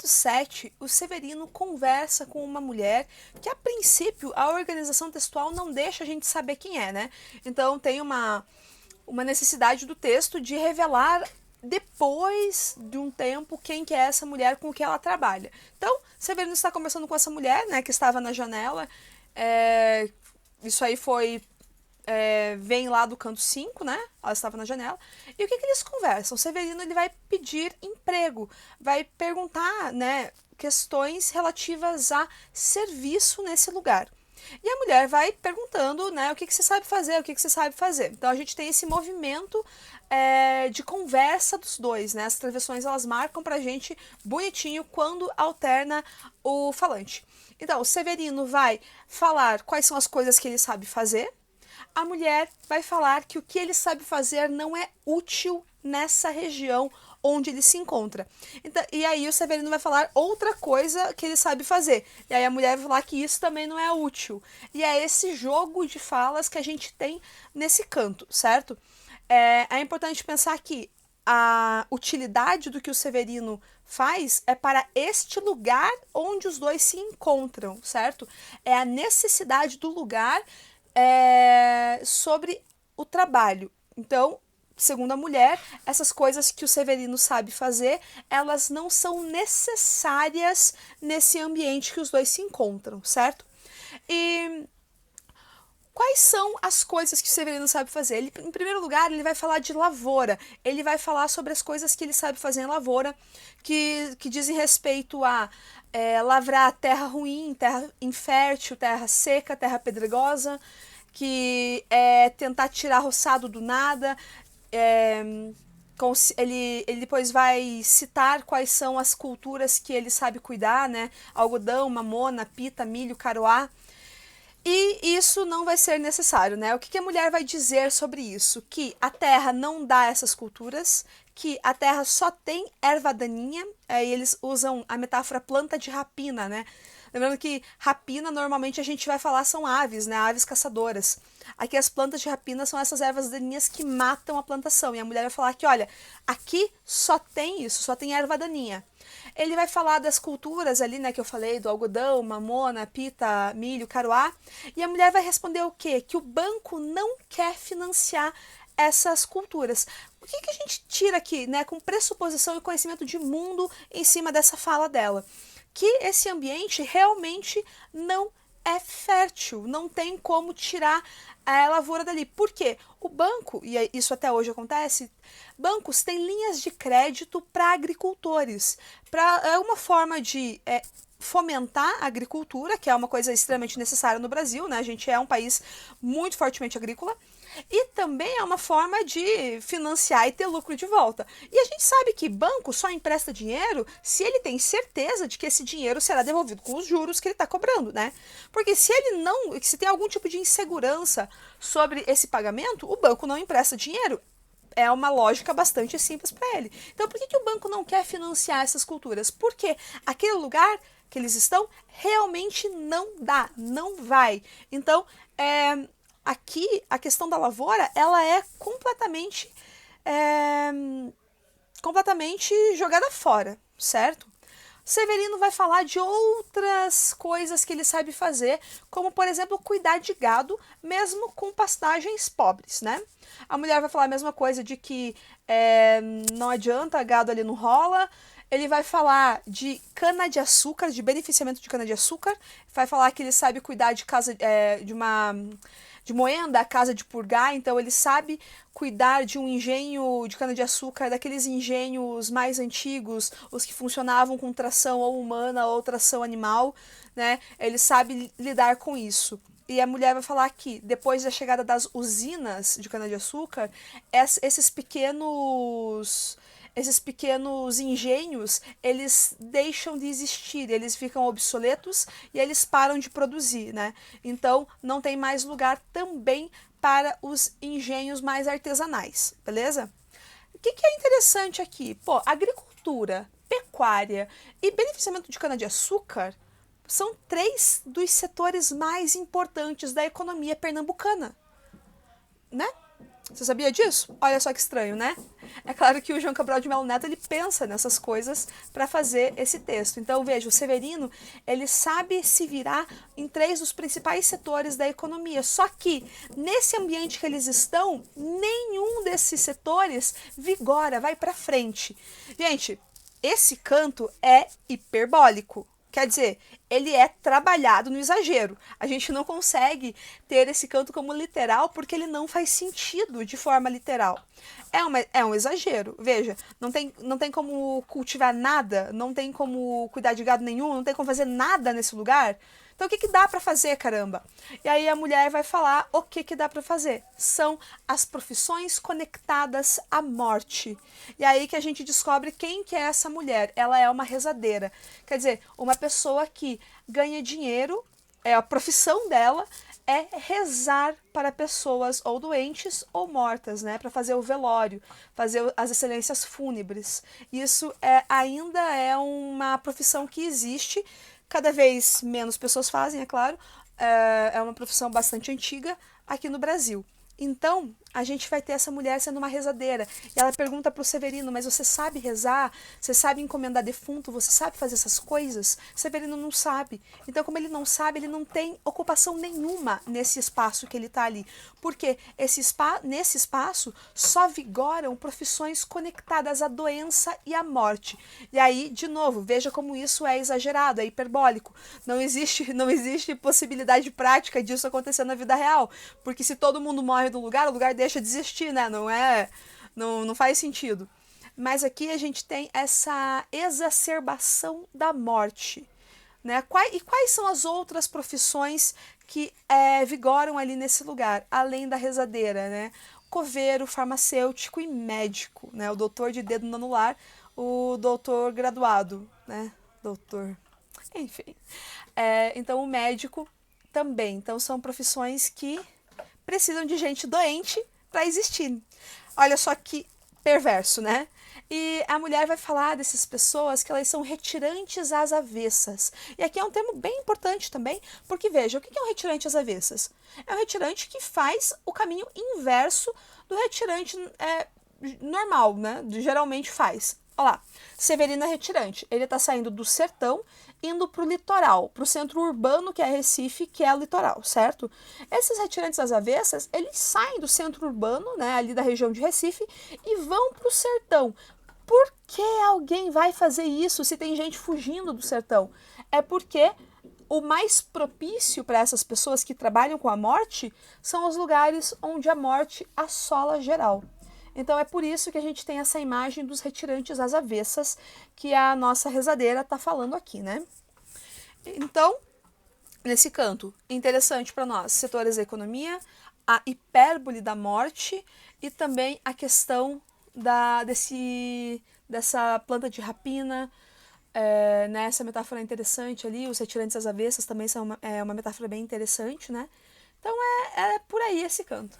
canto 7, o Severino conversa com uma mulher que, a princípio, a organização textual não deixa a gente saber quem é, né? Então tem uma necessidade do texto de revelar depois de um tempo quem que é essa mulher com que ela trabalha. Então, Severino está conversando com essa mulher, né, que estava na janela. Isso aí vem lá do canto 5, né? Ela estava na janela. E o que eles conversam? O Severino ele vai pedir emprego, vai perguntar, né, questões relativas a serviço nesse lugar. E a mulher vai perguntando, né, o que você sabe fazer, o que você sabe fazer. Então a gente tem esse movimento de conversa dos dois, né? As travessões elas marcam pra gente bonitinho quando alterna o falante. Então o Severino vai falar quais são as coisas que ele sabe fazer. A mulher vai falar que o que ele sabe fazer não é útil nessa região onde ele se encontra. Então, e aí o Severino vai falar outra coisa que ele sabe fazer. E aí a mulher vai falar que isso também não é útil. E é esse jogo de falas que a gente tem nesse canto, certo? É importante pensar que a utilidade do que o Severino faz é para este lugar onde os dois se encontram, certo? É a necessidade do lugar sobre o trabalho. Então, segundo a mulher, essas coisas que o Severino sabe fazer, elas não são necessárias nesse ambiente que os dois se encontram, certo? E quais são as coisas que o Severino sabe fazer? Ele, em primeiro lugar, ele vai falar de lavoura. Ele vai falar sobre as coisas que ele sabe fazer em lavoura, que dizem respeito a lavrar terra ruim, terra infértil, terra seca, terra pedregosa, que é tentar tirar roçado do nada. Ele depois vai citar quais são as culturas que ele sabe cuidar, né? Algodão, mamona, pita, milho, caroá. E isso não vai ser necessário, né? O que a mulher vai dizer sobre isso? Que a terra não dá essas culturas, que a terra só tem erva daninha, e eles usam a metáfora planta de rapina, né? Lembrando que rapina, normalmente a gente vai falar são aves, né? Aves caçadoras. Aqui as plantas de rapina são essas ervas daninhas que matam a plantação. E a mulher vai falar que, olha, aqui só tem isso, só tem erva daninha. Ele vai falar das culturas ali, né, que eu falei, do algodão, mamona, pita, milho, caroá. E a mulher vai responder o quê? Que o banco não quer financiar essas culturas. O que a gente tira aqui, né, com pressuposição e conhecimento de mundo em cima dessa fala dela? Que esse ambiente realmente não é fértil, não tem como tirar a lavoura dali. Por quê? O banco, e isso até hoje acontece, bancos têm linhas de crédito para agricultores. É uma forma de fomentar a agricultura, que é uma coisa extremamente necessária no Brasil, né? A gente é um país muito fortemente agrícola. E também é uma forma de financiar e ter lucro de volta. E a gente sabe que banco só empresta dinheiro se ele tem certeza de que esse dinheiro será devolvido com os juros que ele está cobrando, né? Porque se ele não, se tem algum tipo de insegurança sobre esse pagamento, o banco não empresta dinheiro. É uma lógica bastante simples para ele. Então, por que o banco não quer financiar essas culturas? Porque aquele lugar que eles estão realmente não dá, não vai. Então, aqui a questão da lavoura ela é completamente jogada fora, certo? Severino vai falar de outras coisas que ele sabe fazer, como por exemplo cuidar de gado, mesmo com pastagens pobres, né? A mulher vai falar a mesma coisa de que não adianta, gado ali não rola. Ele vai falar de cana-de-açúcar, de beneficiamento de cana-de-açúcar. Vai falar que ele sabe cuidar de casa de moenda, a casa de purgar, então ele sabe cuidar de um engenho de cana-de-açúcar, daqueles engenhos mais antigos, os que funcionavam com tração ou humana ou tração animal, né? Ele sabe lidar com isso. E a mulher vai falar que depois da chegada das usinas de cana-de-açúcar, esses pequenos engenhos, eles deixam de existir, eles ficam obsoletos e eles param de produzir, né? Então, não tem mais lugar também para os engenhos mais artesanais, beleza? O que é interessante aqui? Pô, agricultura, pecuária e beneficiamento de cana-de-açúcar são 3 dos setores mais importantes da economia pernambucana, né? Você sabia disso? Olha só que estranho, né? É claro que o João Cabral de Melo Neto, ele pensa nessas coisas para fazer esse texto. Então, veja, o Severino, ele sabe se virar em 3 dos principais setores da economia. Só que, nesse ambiente que eles estão, nenhum desses setores vigora, vai para frente. Gente, esse canto é hiperbólico. Quer dizer, ele é trabalhado no exagero. A gente não consegue ter esse canto como literal porque ele não faz sentido de forma literal. É um exagero. Veja, não tem como cultivar nada, não tem como cuidar de gado nenhum, não tem como fazer nada nesse lugar. Então, o que dá para fazer, caramba? E aí a mulher vai falar o que dá para fazer. São as profissões conectadas à morte. E aí que a gente descobre quem que é essa mulher. Ela é uma rezadeira. Quer dizer, uma pessoa que ganha dinheiro, a profissão dela é rezar para pessoas ou doentes ou mortas, né, para fazer o velório, fazer as excelências fúnebres. Isso ainda é uma profissão que existe, cada vez menos pessoas fazem, é claro, é uma profissão bastante antiga aqui no Brasil. Então, a gente vai ter essa mulher sendo uma rezadeira. E ela pergunta para o Severino, mas você sabe rezar? Você sabe encomendar defunto? Você sabe fazer essas coisas? Severino não sabe. Então, como ele não sabe, ele não tem ocupação nenhuma nesse espaço que ele está ali. Porque nesse espaço só vigoram profissões conectadas à doença e à morte. E aí, de novo, veja como isso é exagerado, é hiperbólico. Não existe possibilidade prática disso acontecer na vida real. Porque se todo mundo morre do lugar, o lugar deixa de existir, né? Não faz sentido. Mas aqui a gente tem essa exacerbação da morte, né? E quais são as outras profissões que vigoram ali nesse lugar, além da rezadeira, né? Coveiro, farmacêutico e médico, né? O doutor de dedo no anular, o doutor graduado, né? Doutor, enfim. Então o médico também. Então são profissões que precisam de gente doente para existir. Olha só que perverso, né? E a mulher vai falar dessas pessoas que elas são retirantes às avessas. E aqui é um termo bem importante também, porque veja, o que é um retirante às avessas? É um retirante que faz o caminho inverso do retirante normal, né? Geralmente faz. Olha lá, Severino é retirante. Ele está saindo do sertão, indo para o litoral, para o centro urbano, que é Recife, que é o litoral, certo? Esses retirantes às avessas, eles saem do centro urbano, né, ali da região de Recife, e vão para o sertão. Por que alguém vai fazer isso se tem gente fugindo do sertão? É porque o mais propício para essas pessoas que trabalham com a morte são os lugares onde a morte assola geral. Então é por isso que a gente tem essa imagem dos retirantes às avessas que a nossa rezadeira está falando aqui, né? Então, nesse canto, interessante para nós, setores da economia, a hipérbole da morte e também a questão dessa planta de rapina, né? Essa metáfora é interessante ali, os retirantes às avessas também são uma metáfora bem interessante, né? Então é por aí esse canto.